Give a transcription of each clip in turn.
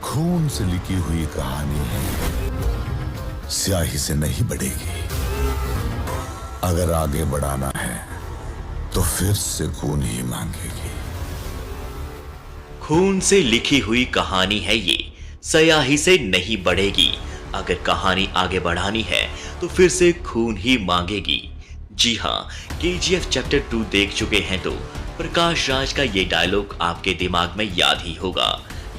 खून से लिखी हुई कहानी है, स्याही से नहीं बढ़ेगी। अगर आगे बढ़ाना है तो फिर से खून ही मांगेगी। खून से लिखी हुई कहानी है ये, स्याही से नहीं बढ़ेगी। अगर कहानी आगे बढ़ानी है तो फिर से खून ही मांगेगी। जी हाँ, केजीएफ चैप्टर 2 देख चुके हैं तो प्रकाश राज का ये डायलॉग आपके दिमाग में याद ही होगा।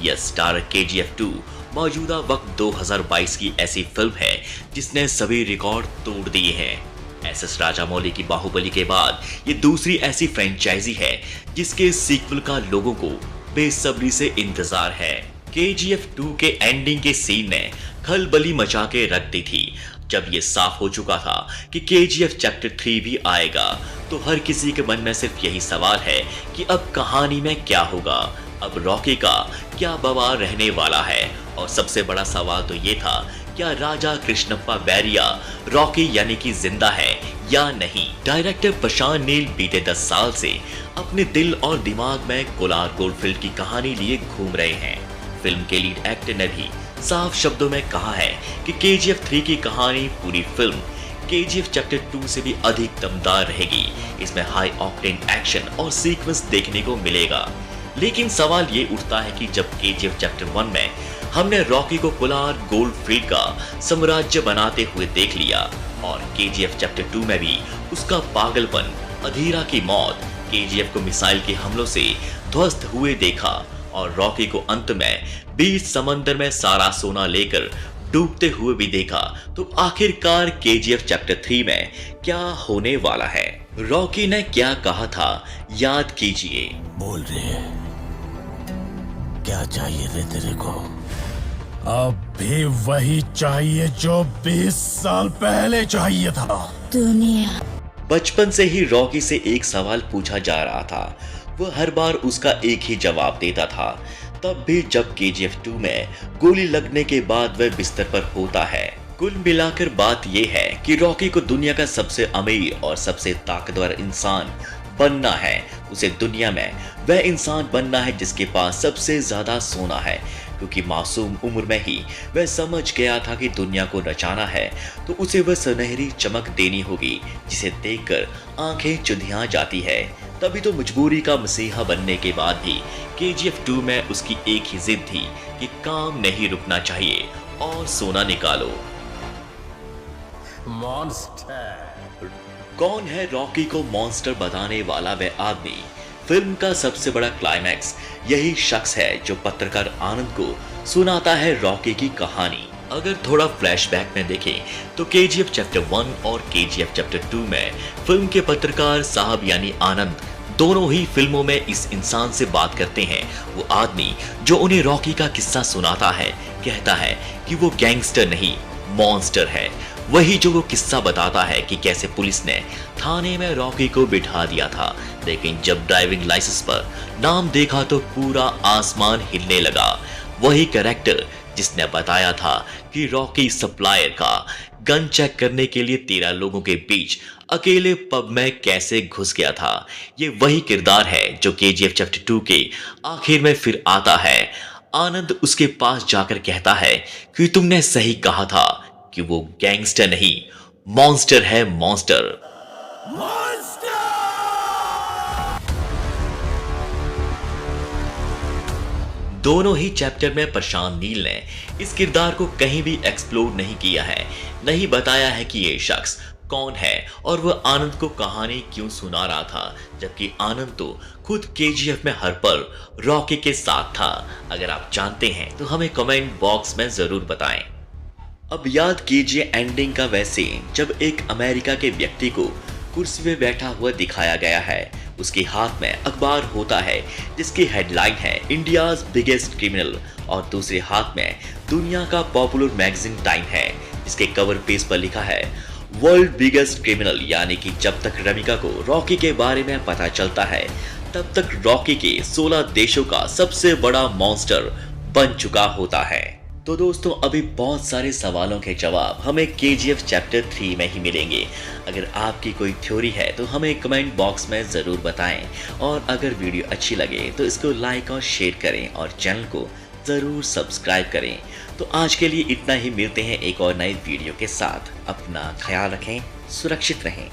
यह स्टार केजीएफ 2 मौजूदा वक्त 2022 की ऐसी फिल्म है जिसने सभी रिकॉर्ड तोड़ दिए हैं। एसएस राजामौली की बाहुबली के बाद ये दूसरी ऐसी फ्रेंचाइजी है जिसके सीक्वल का लोगों को बेसब्री से इंतजार है। केजीएफ 2 के एंडिंग के सीन ने खलबली मचा के रख दी थी। जब ये साफ हो चुका था कि केजीएफ चैप्टर 3 भी आएगा तो हर किसी के मन में सिर्फ यही सवाल है कि अब कहानी में क्या होगा, अब रॉकी का क्या बवाल रहने वाला है। और सबसे बड़ा सवाल तो ये था, क्या राजा कृष्णप्पा बैरिया रॉकी यानी कि जिंदा है या नहीं। डायरेक्टर प्रशांत नील बीते 10 साल से अपने दिल और दिमाग में कोलार गोल्डफील्ड की कहानी लिए घूम रहे हैं। फिल्म के लीड एक्टर ने भी साफ शब्दों में कहा है कि केजीएफ 3 की कहानी पूरी फिल्म केजीएफ चैप्टर 2 से भी अधिक दमदार रहेगी। इसमें हाई ऑक्टेन एक्शन और सीक्वेंस देखने को मिलेगा। लेकिन सवाल ये उठता है कि जब केजीएफ चैप्टर 1 में हमने रॉकी को कोलार गोल्डफील्ड का साम्राज्य बनाते हुए देख लिया और केजीएफ चैप्टर 2 में भी उसका पागलपन, अधीरा की मौत, केजीएफ को मिसाइल के हमलों से ध्वस्त हुए देखा और रॉकी को अंत में बीच समंदर में सारा सोना लेकर डूबते हुए भी देखा, तो आखिरकार केजीएफ चैप्टर 3 में क्या होने वाला है। रॉकी ने क्या कहा था, याद कीजिए। बोल रहे क्या चाहिए रे तेरे को? अब भी वही चाहिए जो 20 साल पहले चाहिए था। दुनिया। बचपन से ही रॉकी से एक सवाल पूछा जा रहा था, वह हर बार उसका एक ही जवाब देता था। तब भी जब केजीएफ 2 में गोली लगने के बाद वह बिस्तर पर होता है। कुल मिलाकर बात यह है कि रॉकी को दुनिया का सबसे अमीर और सबसे ताकतवर इंसान बनना है। उसे दुनिया में वह इंसान बनना है जिसके पास सबसे ज्यादा सोना है, क्योंकि मासूम उम्र में ही वह समझ गया था कि दुनिया को नचाना है तो उसे वह सुनहरी चमक देनी होगी जिसे देखकर आंखें चुंधिया जाती है। तभी तो मजबूरी का मसीहा बनने के बाद भी केजीएफ 2 में उसकी एक ही जिद थी कि काम नहीं रुकना चाहिए और सोना निकालो। मॉन्स्टर। कौन है रॉकी को मॉन्स्टर बताने वाला वह आदमी? फिल्म का सबसे बड़ा क्लाइमैक्स यही शख्स है जो पत्रकार आनंद को सुनाता है रॉकी की कहानी। अगर थोड़ा फ्लैशबैक में देखें तो केजीएफ चैप्टर 1 और केजीएफ चैप्टर 2 में फिल्म के पत्रकार साहब यानी आनंद दोनों ही फिल्मों में इस इंसान से बात करते हैं। वो आदमी जो उन्हें रॉकी का किस्सा सुनाता है कहता है कि वो गैंगस्टर नहीं, मॉन्स्टर है। वही जो वो किस्सा बताता है कि कैसे पुलिस ने थाने में रॉकी को बिठा दिया था, लेकिन जब ड्राइविंग लाइसेंस पर नाम देखा तो पूरा आसमान हिलने लगा। वही कैरेक्टर जिसने बताया था कि रॉकी सप्लायर का गन चेक करने के लिए 13 लोगों के बीच अकेले पब में कैसे घुस गया था। ये वही किरदार है जो केजीएफ चैप्टर 2 के आखिर में फिर आता है। आनंद उसके पास जाकर कहता है कि तुमने सही कहा था कि वो गैंगस्टर नहीं, मॉन्स्टर है, मॉन्स्टर। दोनों ही चैप्टर में प्रशांत नील ने इस किरदार को कहीं भी एक्सप्लोर नहीं किया है, नहीं बताया है कि ये शख्स कौन है और वह आनंद को कहानी क्यों सुना रहा था, जबकि आनंद तो खुद केजीएफ में हर पल रॉकी के साथ था। अगर आप जानते हैं तो हमें कमेंट बॉक्स में जरूर बताएं। अब याद कीजिए एंडिंग का वह सीन जब एक अमेरिका के व्यक्ति को कुर्सी में बैठा हुआ दिखाया गया है। उसके हाथ में अखबार होता है जिसकी हेडलाइन है इंडियाज बिगेस्ट क्रिमिनल और दूसरे हाथ में दुनिया का पॉपुलर मैगजीन टाइम है जिसके कवर पेज पर लिखा है वर्ल्ड बिगेस्ट क्रिमिनल, यानी कि जब तक रमिका को रॉकी के बारे में पता चलता है तब तक रॉकी के 16 देशों का सबसे बड़ा मॉन्स्टर बन चुका होता है। तो दोस्तों अभी बहुत सारे सवालों के जवाब हमें केजीएफ चैप्टर 3 में ही मिलेंगे। अगर आपकी कोई थ्योरी है तो हमें कमेंट बॉक्स में ज़रूर बताएं और अगर वीडियो अच्छी लगे तो इसको लाइक और शेयर करें और चैनल को जरूर सब्सक्राइब करें। तो आज के लिए इतना ही, मिलते हैं एक और नए वीडियो के साथ। अपना ख्याल रखें, सुरक्षित रहें।